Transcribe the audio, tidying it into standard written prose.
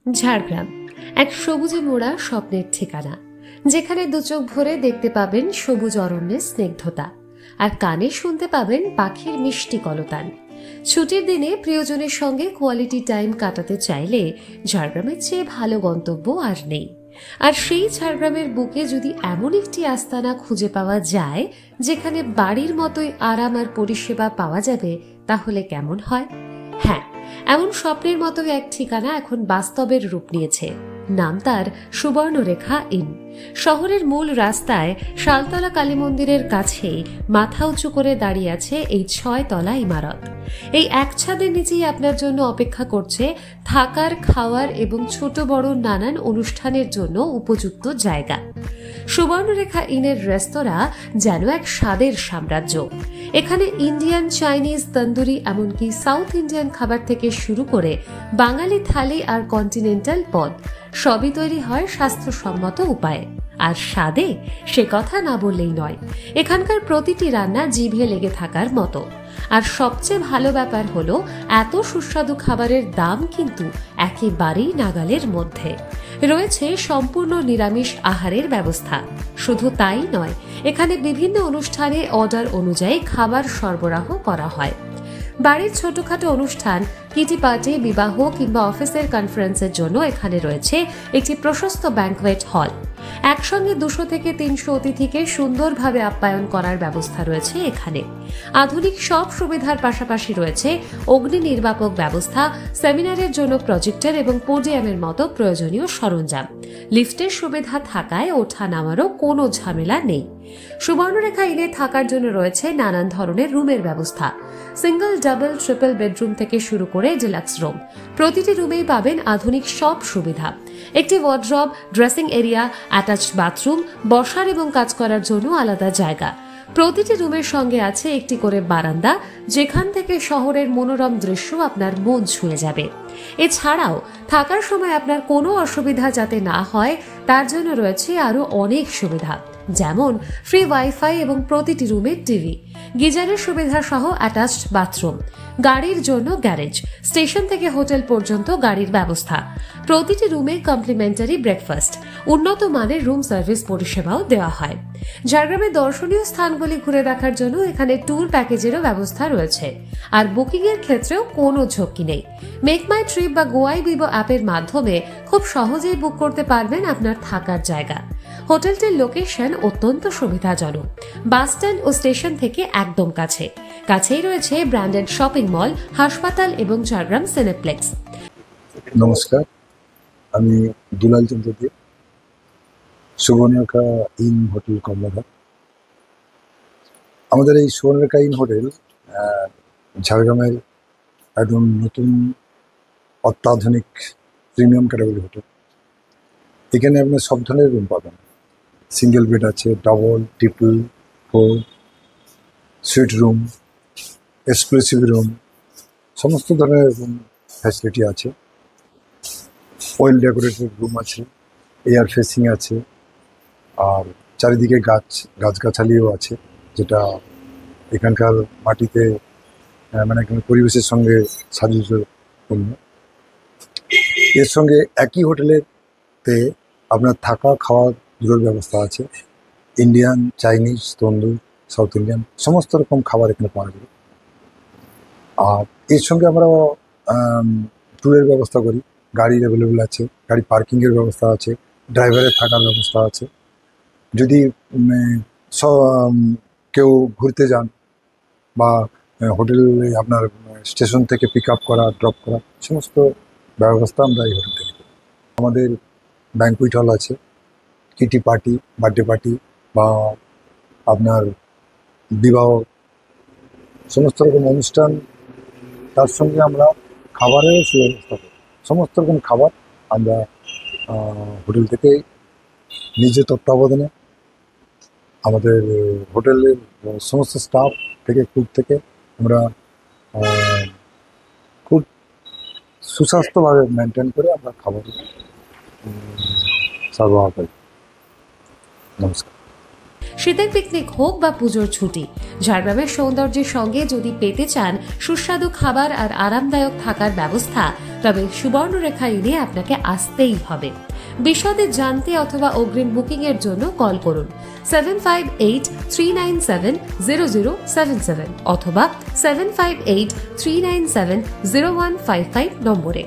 ঝাড়গ্রাম এক সবুজে মোড়া স্বপ্নের ঠিকানা, যেখানে দুচোখ ভরে দেখতে পাবেন সবুজ অরণ্যের স্নিগ্ধতা আর কানে শুনতে পাবেন পাখির মিষ্টি কলতান। ছুটির দিনে প্রিয়জনের সঙ্গে কোয়ালিটি টাইম কাটাতে চাইলে ঝাড়গ্রামের চেয়ে ভালো গন্তব্য আর নেই। আর সেই ঝাড়গ্রামের বুকে যদি এমন একটি আস্তানা খুঁজে পাওয়া যায় যেখানে বাড়ির মতোই আরাম আর পরিষেবা পাওয়া যাবে, তাহলে কেমন হয়? হ্যাঁ, এমন স্বপ্নের মতোই এক ঠিকানা এখন বাস্তবের রূপ নিয়েছে। নাম তার সুবর্ণরেখা ইন। শহরের মূল রাস্তায় শালতলা কালী মন্দিরের কাছেই মাথা উঁচু করে দাঁড়িয়ে আছে এই 6 তলা ইমারত। এই এক ছাদের নিচেই আপনার জন্য অপেক্ষা করছে থাকার, খাওয়ার এবং ছোট বড় নানান অনুষ্ঠানের জন্য উপযুক্ত জায়গা। সুবর্ণরেখা ইনের রেস্তোরাঁ যেন এক স্বাদের সাম্রাজ্য। এখানে ইন্ডিয়ান, চাইনিজ, তন্দুরি, এমনকি সাউথ ইন্ডিয়ান খাবার থেকে শুরু করে বাঙালি থালি আর কন্টিনেন্টাল পদ সবই তৈরি হয় স্বাস্থ্যসম্মত উপায়ে। আর স্বাদে সে কথা না বললেই নয়, এখানকার প্রতিটি রান্না জিভে লেগে থাকার মতো। আর সবচেয়ে ভালো ব্যাপার হলো এত সুস্বাদু খাবারের দাম কিন্তু একেবারেই নাগালের মধ্যে। রয়েছে সম্পূর্ণ নিরামিষ আহারের ব্যবস্থা। শুধু তাই নয়, এখানে বিভিন্ন অনুষ্ঠানে অর্ডার অনুযায়ী খাবার সরবরাহ করা হয়। বাড়ির ছোটখাটো অনুষ্ঠান, কিটি পার্টি, বিবাহ কিংবা অফিসের কনফারেন্সের জন্য এখানে রয়েছে একটি প্রশস্ত ব্যাংকোয়েট হল। একসঙ্গে 200 থেকে 300 অতিথিকে সুন্দরভাবে আপ্যায়ন করার ব্যবস্থা রয়েছে এখানে। আধুনিক সব সুবিধার পাশাপাশি রয়েছে অগ্নি নির্বাপক ব্যবস্থা, সেমিনারের জন্য প্রজেক্টর এবং পোডিয়ামের মতো প্রয়োজনীয় সরঞ্জাম। লিফটের সুবিধা থাকায় ওঠা নামারও কোনো ঝামেলা নেই। সুবর্ণরেখা ইনে থাকার জন্য রয়েছে নানান ধরনের রুমের ব্যবস্থা। সিঙ্গল, ডাবল, ট্রিপল বেডরুম থেকে শুরু করে ডিলাক্স রুম। প্রতিটি রুমেই পাবেন আধুনিক সব সুবিধা। একটি wardrobe, dressing area, attached bathroom, বসার এবং কাজ করার জন্য আলাদা জায়গা। প্রতিটি রুমের সঙ্গে আছে একটি করে বারান্দা, যেখান থেকে শহরের মনোরম দৃশ্য আপনার মন ছুঁয়ে যাবে। এছাড়াও থাকার সময় আপনার কোনো অসুবিধা যাতে না হয় তার জন্য রয়েছে আরো অনেক সুবিধা, যেমন ফ্রি ওয়াইফাই এবং প্রতিটি রুমে টিভি, গিজারের সুবিধা সহ অ্যাটাচড বাথরুম, গাড়ির জন্য গ্যারেজ, স্টেশন থেকে হোটেল পর্যন্ত গাড়ির ব্যবস্থা। প্রতিটি রুমে কমপ্লিমেন্টারি ব্রেকফাস্ট, উন্নত মানের রুম সার্ভিস পরিষেবাও দেওয়া হয়। ঝাড়গ্রামের দর্শনীয় স্থানগুলি ঘুরে দেখার জন্য এখানে ট্যুর প্যাকেজেরও ব্যবস্থা রয়েছে। আর বুকিং এর ক্ষেত্রেও কোনো ঝক্কি নেই। মেক মাই ট্রিপ বা গোয়াই বিবো অ্যাপের মাধ্যমে খুব সহজেই বুক করতে পারবেন আপনার থাকার জায়গা। হোটেলটির লোকেশন অত্যন্ত সুবিধাজনক, বাস স্ট্যান্ড ও স্টেশন থেকে একদম কাছেই রয়েছে ব্র্যান্ডেড শপিং মল, হাসপাতাল এবং ঝাড়গ্রাম সিনেপ্লেক্স। নমস্কার, আমি দুলাল চন্দ্র দে, সুবর্ণরেখা ইন হোটেল কমলাঘাট। আমাদের এই সুবর্ণরেখা ইন হোটেল ঝাড়গ্রামের একদম নতুন অত্যাধুনিক প্রিমিয়াম ক্যাটাগরি হোটেল। এখানে আপনি সব ধরনের রুম পাবেন। সিঙ্গেল বেড আছে, double, triple, 4, sweet room, exclusive room, সমস্ত ধরনের রুম ফ্যাসিলিটি আছে। ওয়েল ডেকোরেটেড রুম আছে, এয়ার ফেসিং আছে, আর চারিদিকে গাছগাছালিও আছে, যেটা এখানকার মাটিতে মানে পরিবেশের সঙ্গে সাজুজ্যপূর্ণ। এর সঙ্গে একই হোটেলেতে আপনার থাকা, খাওয়া দুটোর ব্যবস্থা আছে। ইন্ডিয়ান, চাইনিজ, তন্দুর, সাউথ ইন্ডিয়ান সমস্ত রকম খাবার এখানে পাওয়া যাবে। আর এর সঙ্গে আমরা ট্যুরের ব্যবস্থা করি। গাড়ি অ্যাভেলেবেল আছে, গাড়ি পার্কিংয়ের ব্যবস্থা আছে, ড্রাইভারের থাকার ব্যবস্থা আছে। যদি কেউ ঘুরতে যান বা হোটেলে আপনার স্টেশন থেকে পিক আপ করা, ড্রপ করা, সমস্ত ব্যবস্থা আমরা এই হোটেল থেকে করি। আমাদের ব্যাংকুয়েট হল আছে, কিটি পার্টি, বার্থডে পার্টি বা আপনার বিবাহ, সমস্ত রকম অনুষ্ঠান। তার সঙ্গে আমরা খাবারেরও সুব্যবস্থা করি। সমস্ত রকম খাবার আমরা হোটেল থেকে নিজে তত্ত্বাবধানে, আমাদের হোটেলের সমস্ত স্টাফ থেকে, কুক থেকে আমরা খুব সুস্বাস্থ্যভাবে মেনটেন করে আমরা খাবার সরবরাহ করি। নমস্কার। শীতের পিকনিক হোক বা পুজোর ছুটি, ঝাড়গ্রামের সৌন্দর্যের সঙ্গে যদি পেতে চান সুস্বাদু খাবার আর আরামদায়ক থাকার ব্যবস্থা, তবে সুবর্ণরেখা ইনে আপনাকে আসতেই হবে। বিশদে জানতে অথবা অগ্রিম বুকিং এর জন্য কল করুন 7583970077 অথবা 7583970155 নম্বরে।